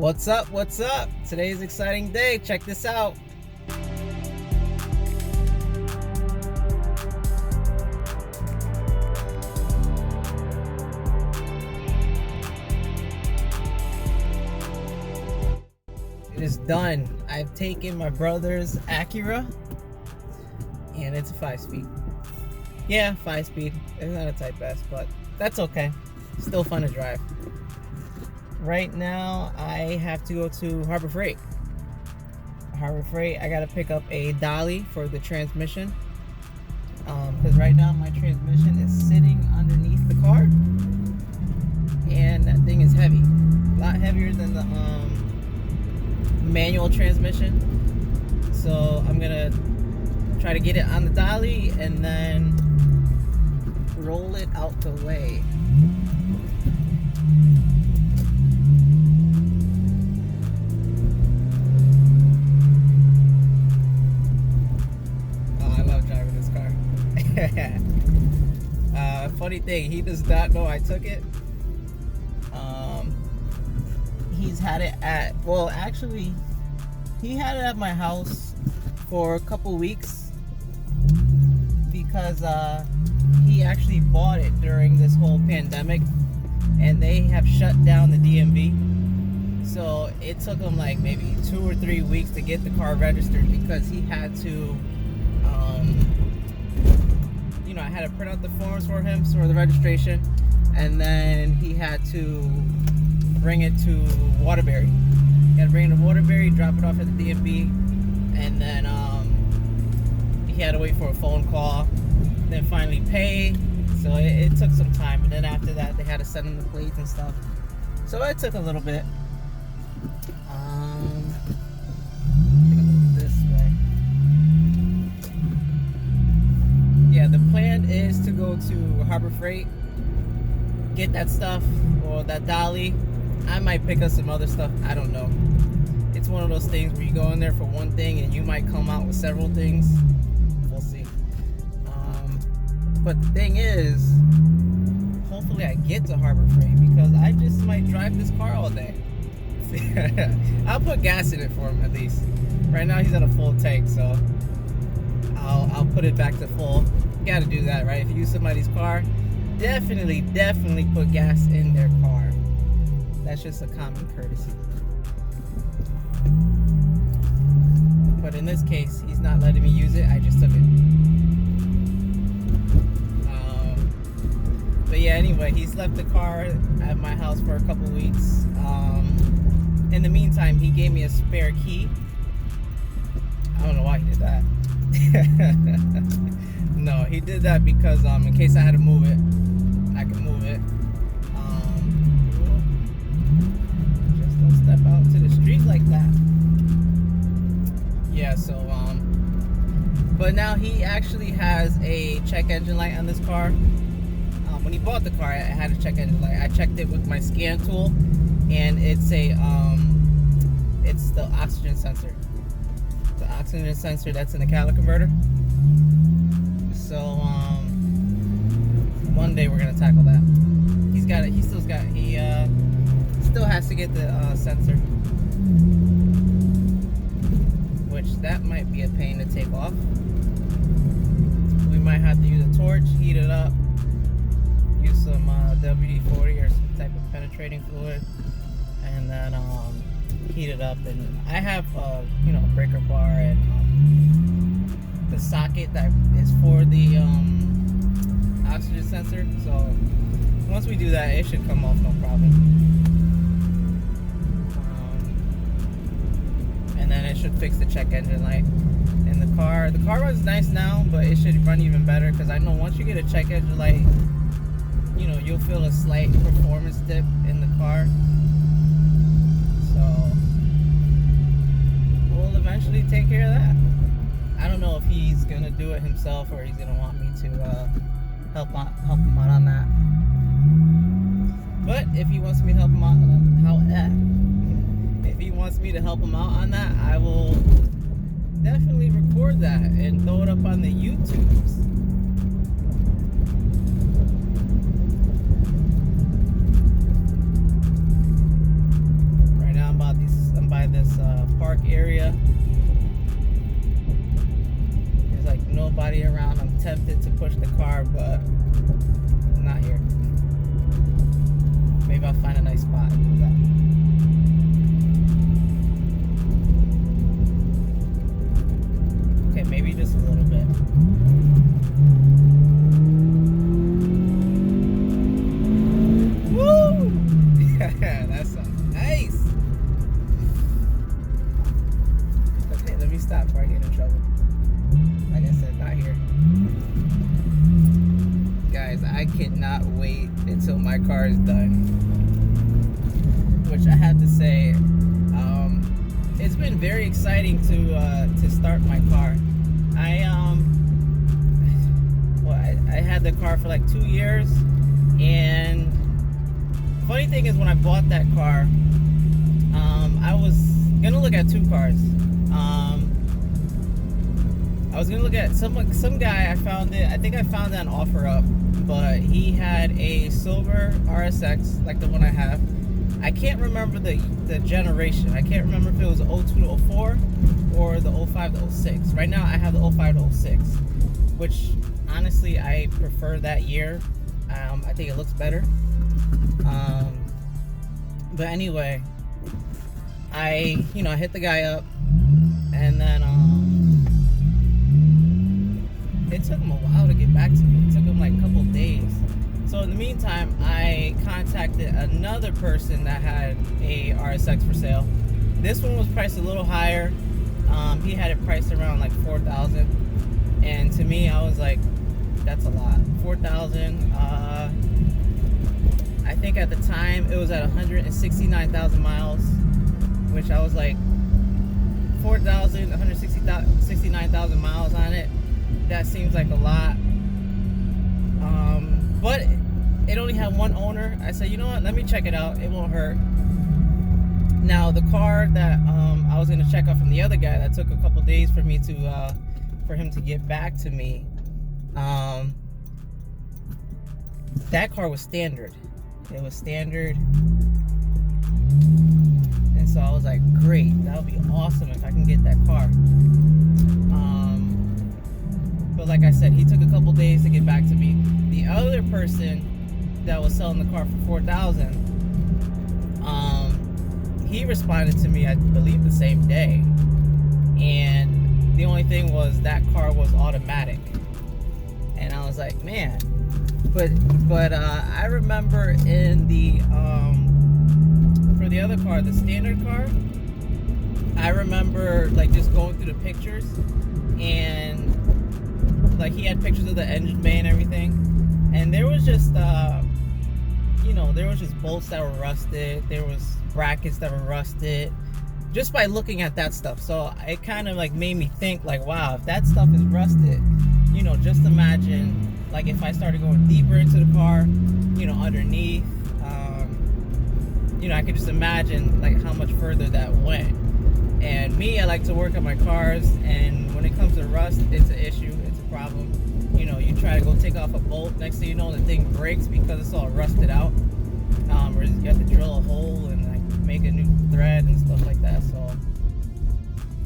What's up? What's up? Today's an exciting day. Check this out. It is done. I've taken my brother's Acura, and it's a 5-speed. Yeah, 5-speed. It's not a Type S, but that's okay. Still fun to drive. Right now, I have to go to Harbor Freight. I gotta pick up a dolly for the transmission. Because right now my transmission is sitting underneath the car, and that thing is heavy. A lot heavier than the manual transmission. So I'm gonna try to get it on the dolly and then roll it out the way. Funny thing, he does not know I took it. He's had it he had it at my house for a couple weeks because he actually bought it during this whole pandemic, and they have shut down the DMV. So it took him like maybe 2 or 3 weeks to get the car registered because he had to I had to print out the forms for him for the registration, and then he had to bring it to Waterbury. He had to bring it to Waterbury, drop it off at the DMV, and then he had to wait for a phone call, then finally pay. So it took some time, and then after that they had to send him the plates and stuff. So it took a little bit. Yeah, the plan is to go to Harbor Freight, get that stuff, or that dolly. I might pick up some other stuff, I don't know. It's one of those things where you go in there for one thing and you might come out with several things. We'll see. But the thing is, hopefully I get to Harbor Freight, because I just might drive this car all day. I'll put gas in it for him at least. Right now he's at a full tank, so I'll put it back to full. You gotta do that, right? If you use somebody's car, definitely put gas in their car. That's just a common courtesy. But in this case, he's not letting me use it. I just took it. But yeah, anyway, he's left the car at my house for a couple weeks. In the meantime, he gave me a spare key. I don't know why he did that. No, he did that because in case I had to move it, I can move it. Just don't step out to the street like that. Yeah, so but now he actually has a check engine light on this car. When he bought the car, I had a check engine light. I checked it with my scan tool, and it's it's the oxygen sensor. The oxygen sensor that's in the catalytic converter. So one day we're gonna tackle that. He still has to get the sensor, which that might be a pain to take off. We might have to use a torch, heat it up, use some WD-40 or some type of penetrating fluid, and then heat it up. And I have a breaker bar and the socket that is for the oxygen sensor. So once we do that, it should come off no problem. And then it should fix the check engine light in the car. The car runs nice now, but it should run even better, because I know once you get a check engine light, you'll feel a slight performance dip in the car. So we'll eventually take care of that. I don't know if he's gonna do it himself or he's gonna want me to help him out on that. But if he wants me to help him out on that, I will definitely record that and throw it up on the YouTubes. Right now I'm about to park area. There's like nobody around. I'm tempted to push the car, but I'm not here. Maybe I'll find a nice spot. Okay, maybe just a little bit. Woo! Yeah, that sounds nice. Okay, let me stop before I get in trouble. Like I said, not here. Guys, I cannot wait until my car is done. Which I have to say, it's been very exciting to start my car. I had the car for like 2 years, and funny thing is, when I bought that car, I was gonna look at 2 cars. I was gonna look at some guy. I found it. I think I found it on OfferUp, but he had a silver RSX like the one I have. I can't remember the generation. I can't remember if it was 02 to 04 or the 05 to 06. Right now I have the 05 to 06, which honestly I prefer that year. I think it looks better. But anyway, I hit the guy up, and then it took him a while to get back to me. It took him like a couple days. So in the meantime, I contacted another person that had a RSX for sale. This one was priced a little higher. He had it priced around like $4,000, and to me, I was like, that's a lot. $4,000. I think at the time it was at 169,000 miles, which I was like, 4,000, 169,000 miles on it. That seems like a lot. But it only had one owner. I said, you know what? Let me check it out. It won't hurt. Now the car that I was gonna check out from the other guy, that took a couple days for me to for him to get back to me. That car was standard. It was standard, and so I was like, great, that would be awesome if I can get that car. But like I said, he took a couple days to get back to me. The other person that was selling the car for $4,000, he responded to me, I believe, the same day. And the only thing was that car was automatic, and I was like, man. But I remember in the for the other car, the standard car, I remember like just going through the pictures, and like he had pictures of the engine bay and everything, and there was just there was just bolts that were rusted, there was brackets that were rusted, just by looking at that stuff. So it kind of like made me think like, wow, if that stuff is rusted, just imagine like if I started going deeper into the car, underneath, I could just imagine like how much further that went. And me, I like to work on my cars, and when it comes to rust, it's an issue, it's a problem. You try to go take off a bolt, next thing you know, the thing breaks because it's all rusted out. Or you have to drill a hole and like make a new thread and stuff like that. So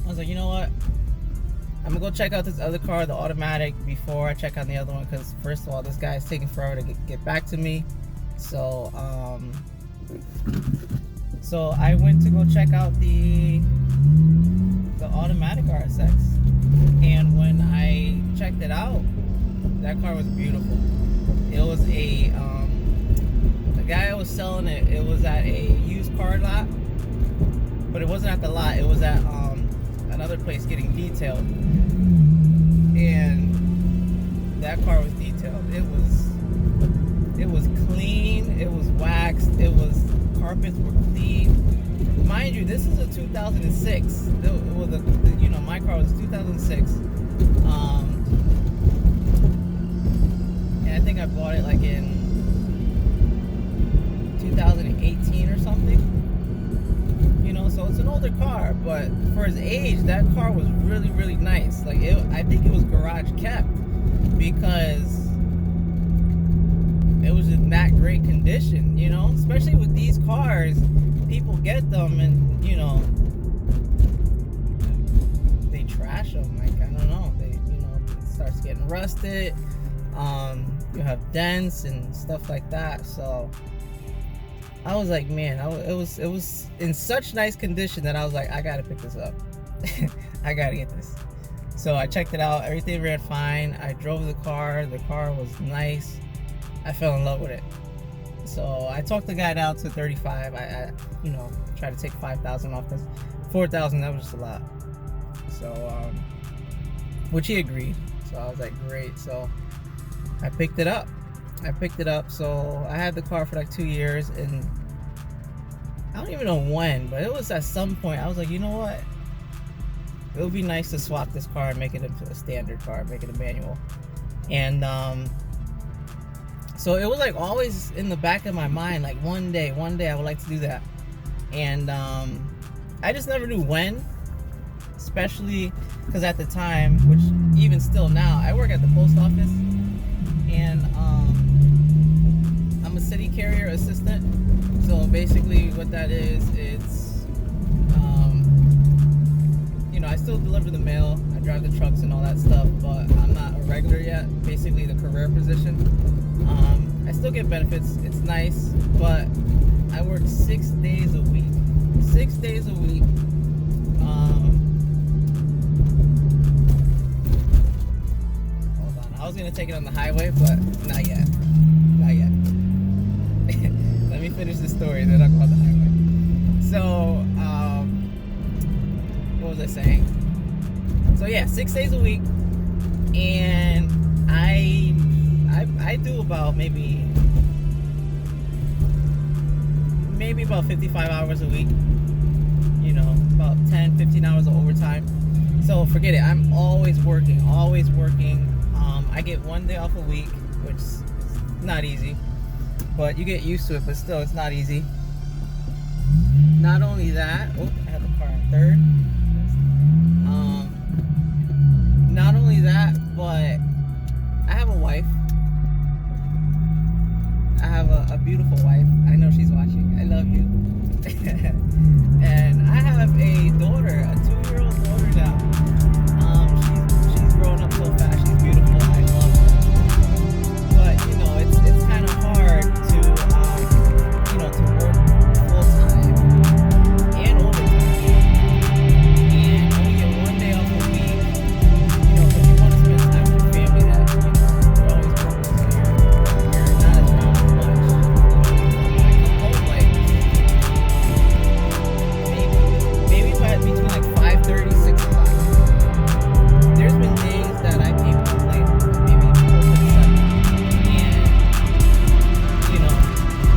I was like, you know what? I'm gonna go check out this other car, the automatic, before I check on the other one, because first of all, this guy is taking forever to get back to me. So so I went to go check out the automatic RSX, and when I checked it out, that car was beautiful. It was the guy was selling it. It was at a used car lot, but it wasn't at the lot. It was at another place getting detailed, and that car was detailed. It was clean. It was waxed. Carpets were clean. Mind you, this is a 2006. My car was 2006. And I think I bought it like in 2018 or something. So it's an older car, but for his age, that car was really, really nice. Like I think it was garage kept, because it was in that great condition, especially with these cars, people get them and rusted. You have dents and stuff like that. So I was like, man, it was in such nice condition that I was like, I gotta pick this up. I gotta get this. So I checked it out. Everything ran fine. I drove the car. The car was nice. I fell in love with it. So I talked the guy down to 35. I tried to take 5,000 off because 4,000, that was just a lot. So which he agreed. So I was like, great. So I picked it up. So I had the car for like 2 years, and I don't even know when, but it was at some point I was like, you know what? It would be nice to swap this car and make it into a standard car, make it a manual. And so it was like always in the back of my mind, like one day I would like to do that. And I just never knew when, especially because at the time, which even still now, I work at the post office, and I'm a city carrier assistant. So basically what that is, it's I still deliver the mail, I drive the trucks and all that stuff, but I'm not a regular yet, basically the career position. I still get benefits, it's nice, but I work 6 days a week. 6 days a week. Hold on, I was gonna take it on the highway, but not yet. Let me finish the story, then I'll go on the highway. So, what was I saying? So yeah, 6 days a week, and I do about maybe about 55 hours a week. About 10-15 hours of overtime. So forget it. I'm always working. I get 1 day off a week, which is not easy, but you get used to it. But still, it's not easy. Not only that, I have the car in third. Not only that, but I have a wife. I have a beautiful wife. I know she's watching. I love you. And I have a daughter, a 2-year-old daughter now. She's grown up so fast. She's beautiful. I love her. But it's kind of hard to to work full time and overtime, and only get 1 day off a week. Because you want to spend time with your family. That you're always working, so you're not around as much. I come home like maybe between like 5:30, 6 o'clock. There's been days that I came home late, maybe close to 7. And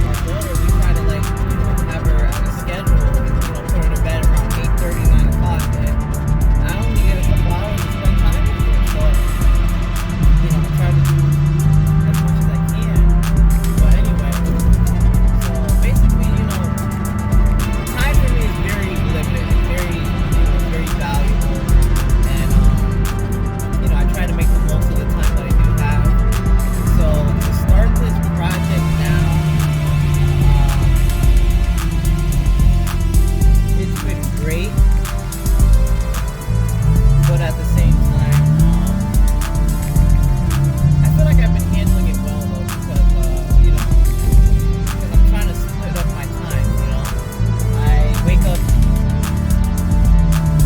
our daughter, we try to have her on a schedule, put her to bed around 8:30, 9 o'clock, and I only get a couple hours to spend time with her. So I try to do as much as I can. But anyway, so basically, time for me is very limited, very valuable, and I try to make the most of the time that I do have. So to start this project now, it's been great, but at the same time, I feel like I've been handling it well though, because I'm trying to split up my time. I wake up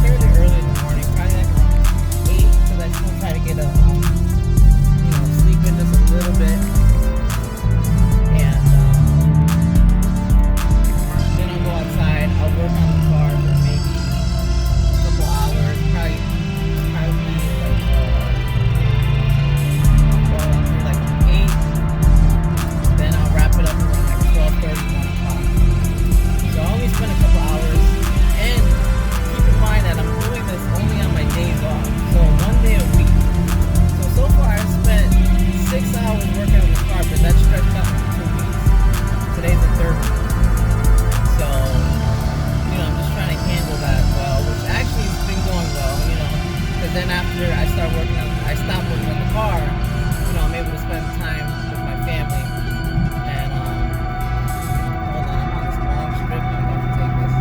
fairly early in the morning, probably like around 8, because I still try to get sleep in just a little bit, and then I'll go outside. I'll work on the car for maybe a couple hours, probably like 8. Then I'll wrap it up around like 12:30, 1 o'clock. So I only spend a couple hours, and keep in mind that I'm doing this only on my days off, so 1 day a week. So far I've spent 6 hours working on the car, but that's stretched out to 2 weeks. Today's the 3rd week. So, I'm just trying to handle that well, which actually has been going well, because then after I stop working on the car, I'm able to spend time with my family. And, hold on, I'm on this long strip, I'm about to take this.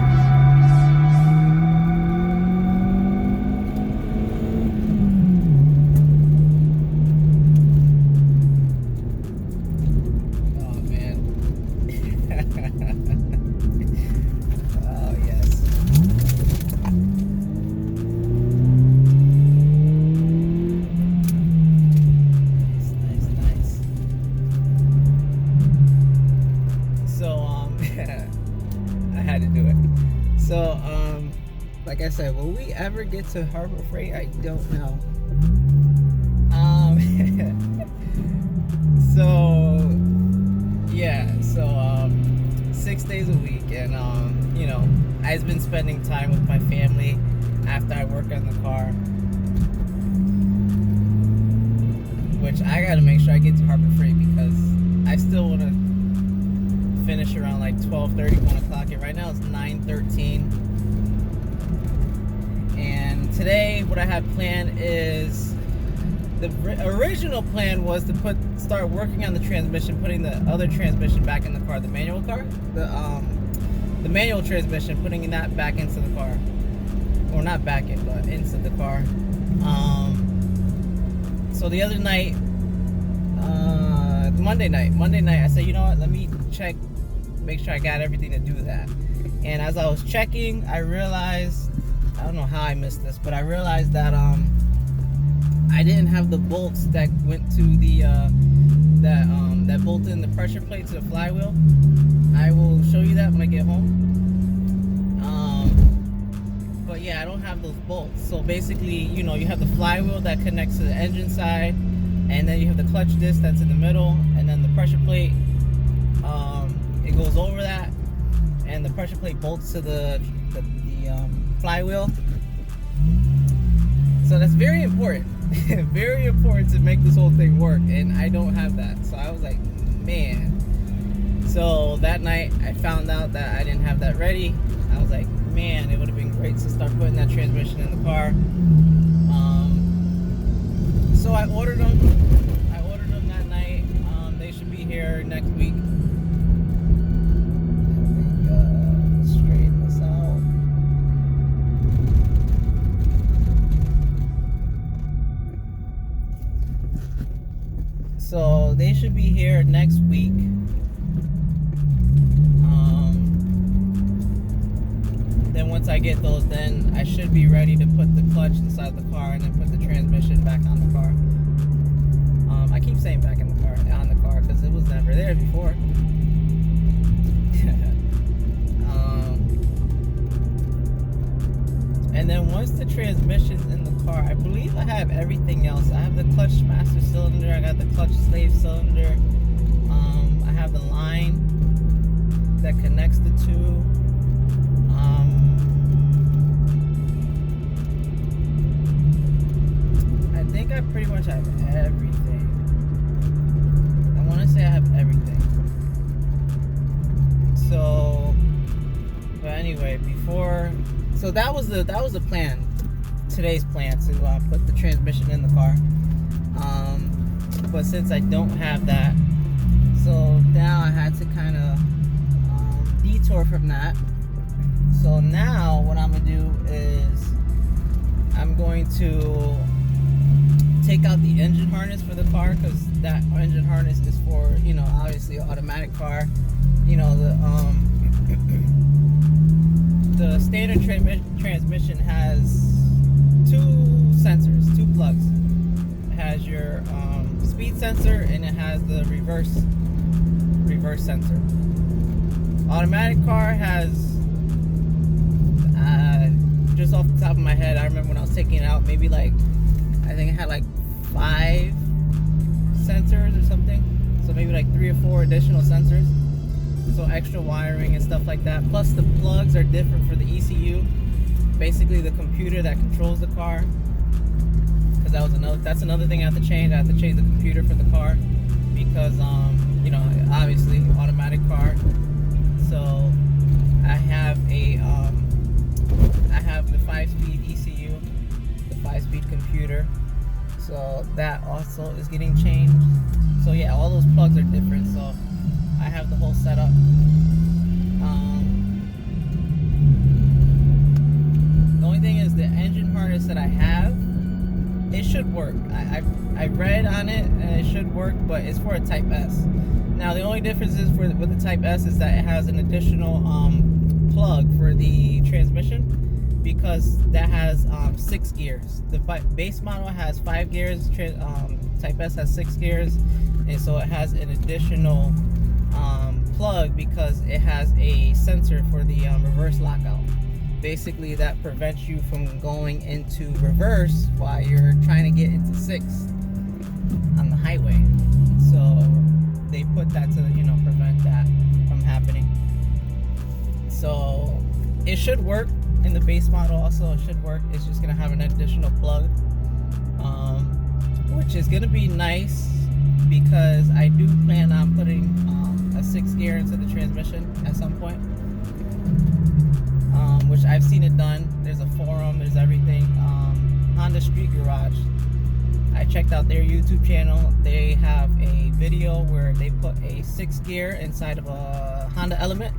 said, will we ever get to Harbor Freight? I don't know. So 6 days a week, and I've been spending time with my family after I work on the car, which I gotta make sure I get to Harbor Freight because I still want to finish around like 12:30, 1 o'clock, and right now it's 9:13. And today what I have planned is, the original plan was to start working on the transmission, putting the other transmission back in the car, the manual car, the manual transmission, putting that back into the car, or not back in, but into the car. So the other night, Monday night, I said, you know what? Let me check, make sure I got everything to do that. And as I was checking, I realized, I don't know how I missed this, but I realized that I didn't have the bolts that went to the that bolted in the pressure plate to the flywheel. I will show you that when I get home. But yeah, I don't have those bolts. So basically, you have the flywheel that connects to the engine side, and then you have the clutch disc that's in the middle, and then the pressure plate. It goes over that, and the pressure plate bolts to the flywheel. So that's very important. Very important to make this whole thing work, and I don't have that. So I was like, man. So that night I found out that I didn't have that ready. I was like, man, it would have been great to start putting that transmission in the car. So I ordered them that night. They should be here next week. Straighten this out. So they should be here next week. Then once I get those, then I should be ready to put the clutch inside the car and then put the transmission back on the car. I keep saying back in the car, on the car, because it was never there before. And then once the transmission's in the car, I believe I have everything else. I have the clutch master cylinder, I got the clutch slave cylinder, I have the line that connects the two. I think I pretty much have everything. I want to say I have everything. So, but anyway, so that was the plan. Today's plan to put the transmission in the car. But since I don't have that, so now I had to kind of detour from that. So now what I'm gonna do is I'm going to take out the engine harness for the car, because that engine harness is for, obviously an automatic car. The standard transmission has two sensors, two plugs. It has your speed sensor, and it has the reverse sensor. Automatic car has, just off the top of my head, I remember when I was taking it out, maybe I think it had 5 sensors or something. So maybe 3 or 4 additional sensors. So extra wiring and stuff like that. Plus the plugs are different for the ECU. Basically the computer that controls the car. Because that's another thing I have to change. I have to change the computer for the car. Because obviously automatic car. So I have the 5-speed ECU, the 5-speed computer. So that also is getting changed. So yeah, all those plugs are different. So I have the whole setup. The only thing is the engine harness that I have, it should work. I read on it and it should work, but it's for a Type S. Now the only difference is with the Type S is that it has an additional plug for the transmission, because that has 6 gears. The base model has 5 gears. Type S has 6 gears, and so it has an additional plug because it has a sensor for the reverse lockout. basically that prevents you from going into reverse while you're trying to get into 6 on the highway. So they put that to, you know, prevent that from happening. So it should work in the base model. Also, it should work. It's just gonna have an additional plug, which is gonna be nice because I do plan on putting a 6 gear into the transmission at some point, which I've seen it done. There's a forum, there's everything. Honda Street Garage, I checked out their YouTube channel. They have a video where they put a 6 gear inside of a Honda Element.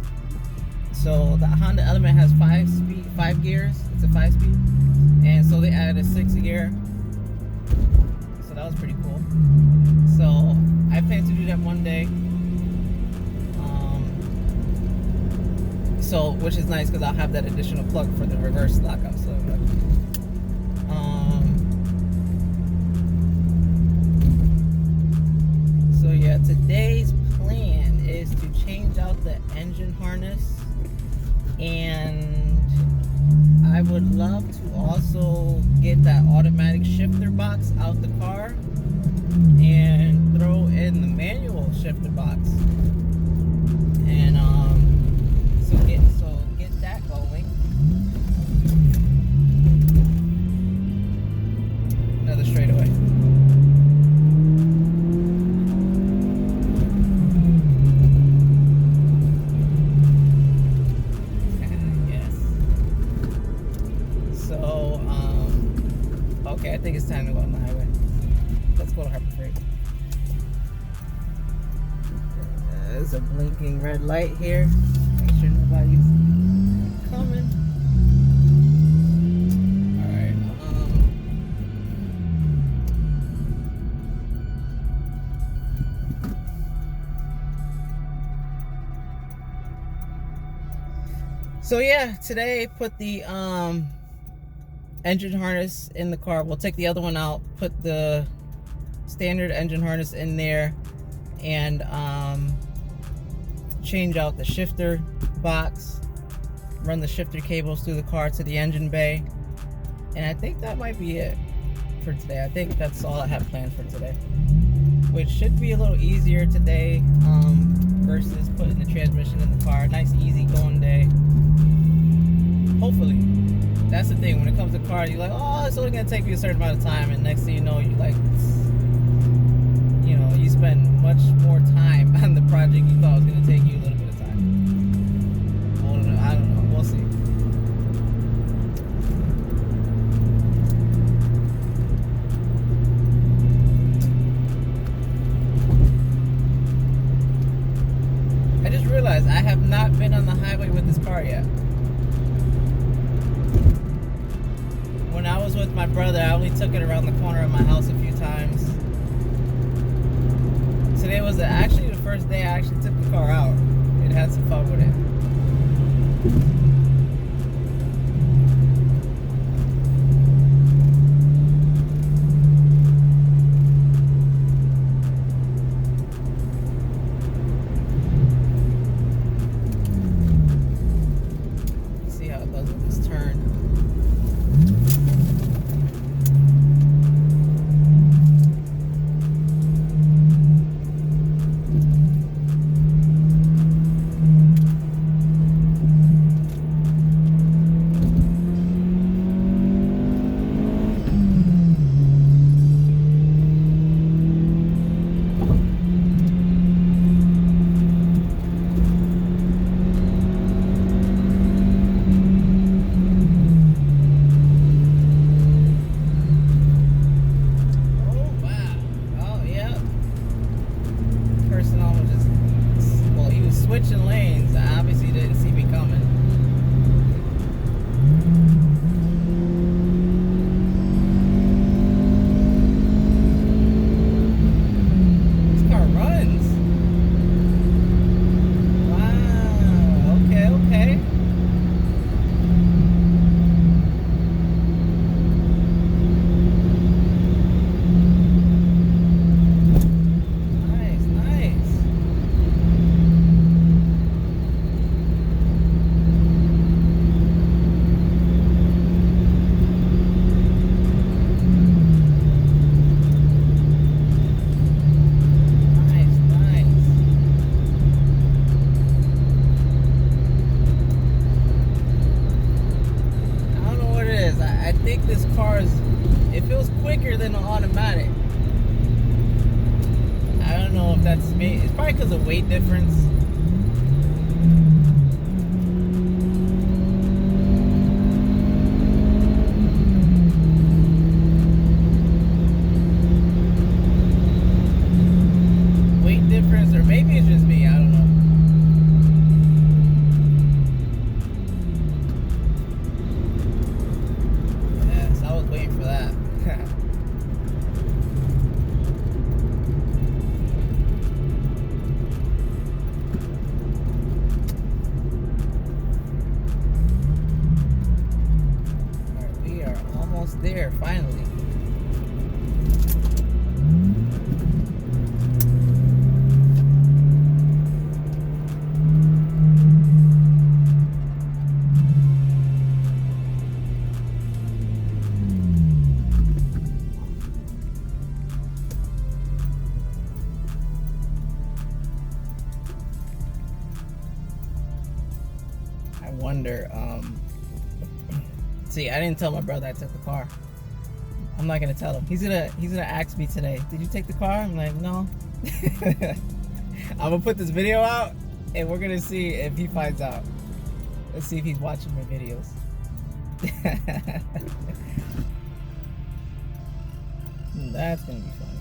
So the Honda Element has 5 gears. It's a 5-speed, and so they added a 6 gear. So that was pretty cool. So I plan to do that one day. So which is nice because I'll have that additional plug for the reverse lockout. So yeah, today's plan is to change out the engine harness, and I would love to also get that automatic shifter box out the car and throw in the manual shifter box, and so get that going. Another straightaway. Okay, I think it's time to go on the highway. Let's go to Harbor Freight. There's a blinking red light here. Make sure nobody's coming. Alright, so yeah, today put the engine harness in the car. We'll take the other one out, put the standard engine harness in there, and change out the shifter box, run the shifter cables through the car to the engine bay, and I think that might be it for today. I think that's all I have planned for today, which should be a little easier today versus putting the transmission in the car. Nice easy going day, hopefully. That's the thing, when it comes to cars, you're like, oh, it's only gonna take you a certain amount of time, and next thing you know, you like, you know, you spend much more time on the project you thought was gonna take you a little bit of time. I don't know, we'll see. I just realized I have not been on the highway with this car yet. When I was with my brother, I only took it around the corner of my house a few times. Today was actually the first day I actually took the car out and had some fun with it. Let's see how it does with this turn. think this car it feels quicker than the automatic. I don't know if that's me. It's probably because of weight difference. Weight difference, or maybe it's just me. I don't know. Yes, I was waiting for that. There finally. I wonder, see, I didn't tell my brother I took the car. I'm not gonna tell him. He's gonna ask me today, did you take the car? I'm like, no. I'm gonna put this video out and we're gonna see if he finds out. Let's see if he's watching my videos. That's gonna be funny.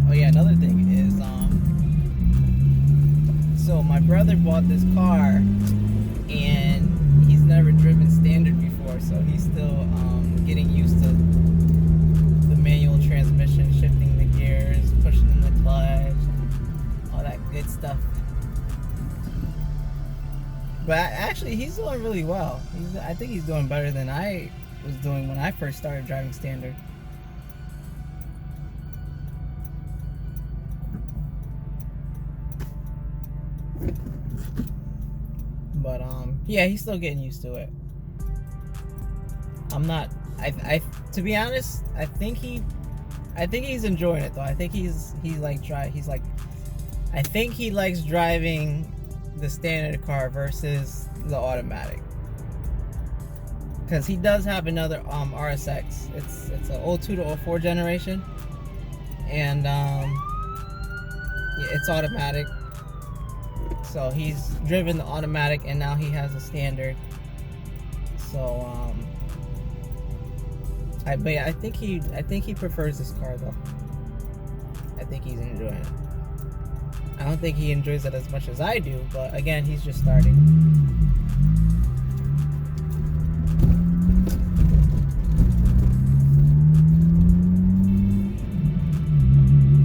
Oh yeah, another thing is so my brother bought this car and he's never driven standard before, so he's still getting used to the manual transmission, shifting the gears, pushing the clutch, all that good stuff. But actually he's doing really well. I think he's doing better than I was doing when I first started driving standard. But yeah, he's still getting used to it. I'm not. To be honest, I think he's enjoying it though. I think I think he likes driving the standard car versus the automatic. Because he does have another RSX. It's a 02 to 04 generation, and yeah, it's automatic. So he's driven the automatic and now he has a standard. So I think he prefers this car though. I think he's enjoying it. I don't think he enjoys it as much as I do, but again, he's just starting.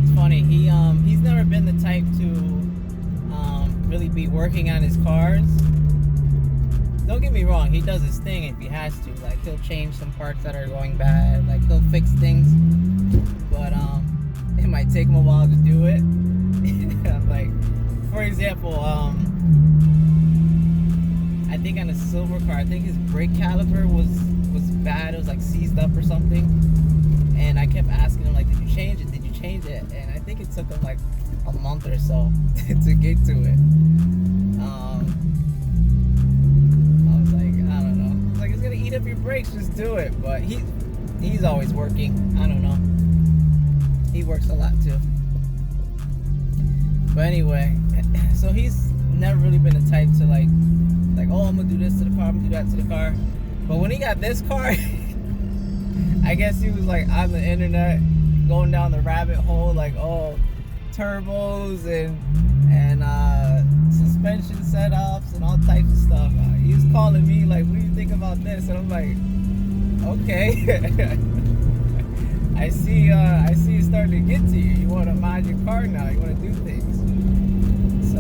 It's funny, he's never been the type to really be working on his cars. Don't get me wrong, he does his thing if he has to. Like, he'll change some parts that are going bad, like he'll fix things, but it might take him a while to do it. Like, for example, I think on a silver car, I think his brake caliper was bad. It was like seized up or something, and I kept asking him, like, did you change it? Did you change it? And I think it took him like a month or so to get to it. I was like, I don't know. It's like, it's gonna eat up your brakes, just do it. But he's always working. I don't know. He works a lot too. But anyway, so he's never really been the type to like, oh, I'm gonna do this to the car, I'm gonna do that to the car. But when he got this car, I guess he was like on the internet, going down the rabbit hole, like, oh, turbos and suspension setups and all types of stuff. He was calling me like, what do you think about this? And I'm like, okay. I see it's starting to get to you. You want to mod your car now. You want to do things. So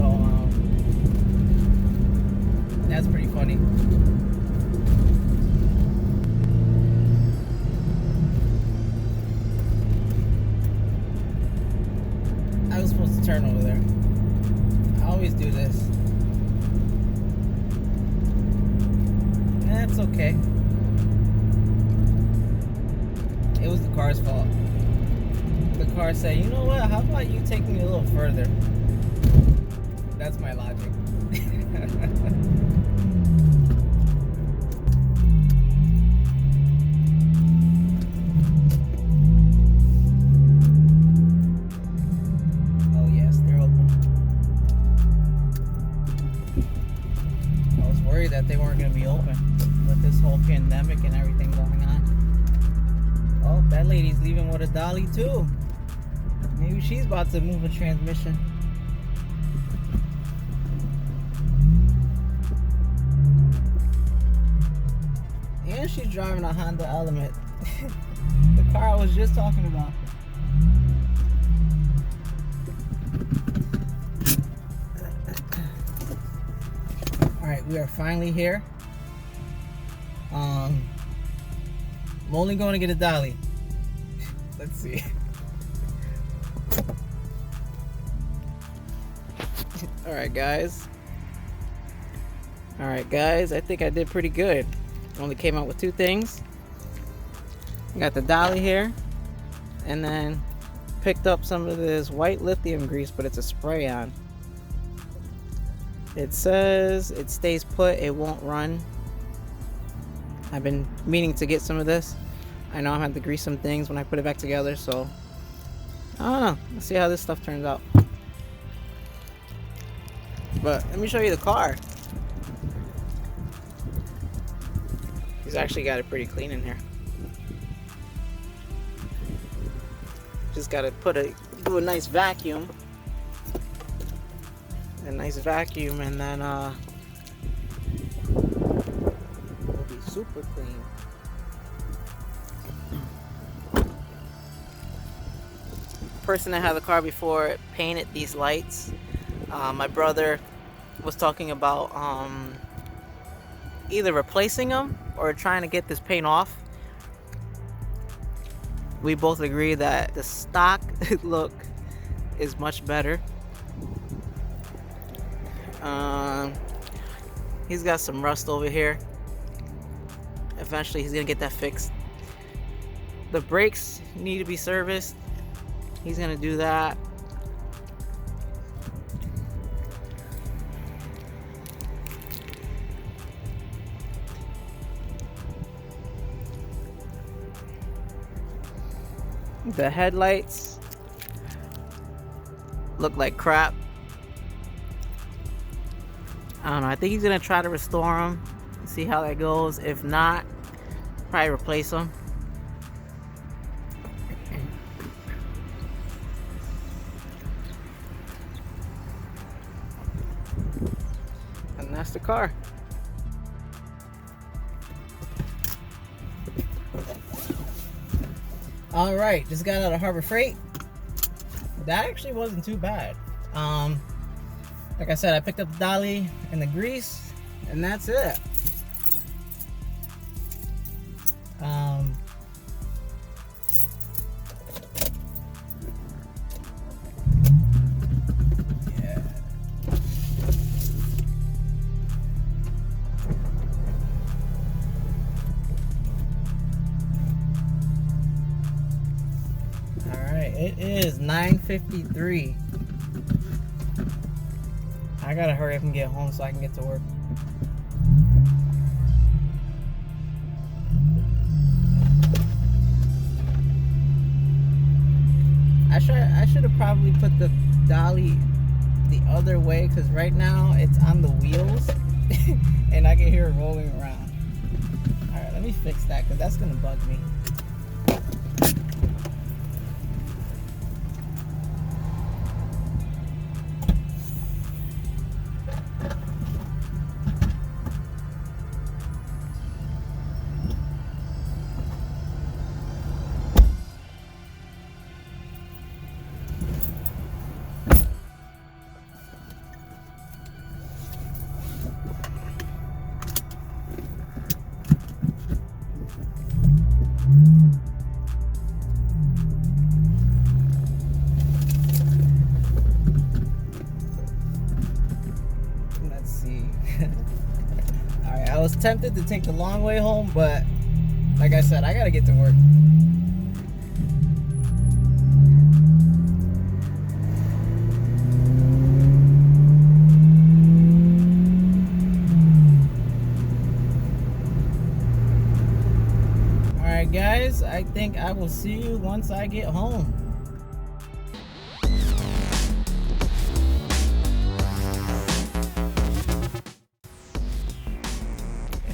that's pretty funny. I was supposed to turn over there. I always do this. That's okay. It was the car's fault. The car said, you know what, how about you take me a little further? That's my worried that they weren't going to be open with this whole pandemic and everything going on. Oh, that lady's leaving with a dolly too. Maybe she's about to move a transmission. And she's driving a Honda Element. The car I was just talking about. Alright, we are finally here. I'm only going to get a dolly. Let's see. Alright guys, I think I did pretty good. Only came out with 2 things. I got the dolly here, and then picked up some of this white lithium grease, but it's a spray on. It says it stays put, it won't run. I've been meaning to get some of this. I know I have to grease some things when I put it back together, so I don't know. Let's see how this stuff turns out. But let me show you the car. He's actually got it pretty clean in here. Just gotta do a nice vacuum. And then it'll be super clean. The person that had the car before painted these lights. My brother was talking about either replacing them or trying to get this paint off. We both agree that the stock look is much better. He's got some rust over here. Eventually he's gonna get that fixed. The brakes need to be serviced. He's gonna do that. The headlights look like crap. I don't know. I think he's gonna try to restore them, see how that goes. If not, probably replace them. And that's the car. All right, just got out of Harbor Freight. That actually wasn't too bad. Like I said, I picked up the dolly and the grease, and that's it. Yeah. All right, it is 9:53. I gotta hurry up and get home so I can get to work. I should have probably put the dolly the other way, because right now it's on the wheels and I can hear it rolling around. Alright, let me fix that because that's gonna bug me. Alright, I was tempted to take the long way home, but like I said, I gotta get to work. Alright guys, I think I will see you once I get home.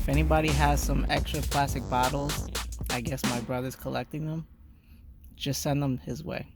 If anybody has some extra plastic bottles, I guess my brother's collecting them, just send them his way.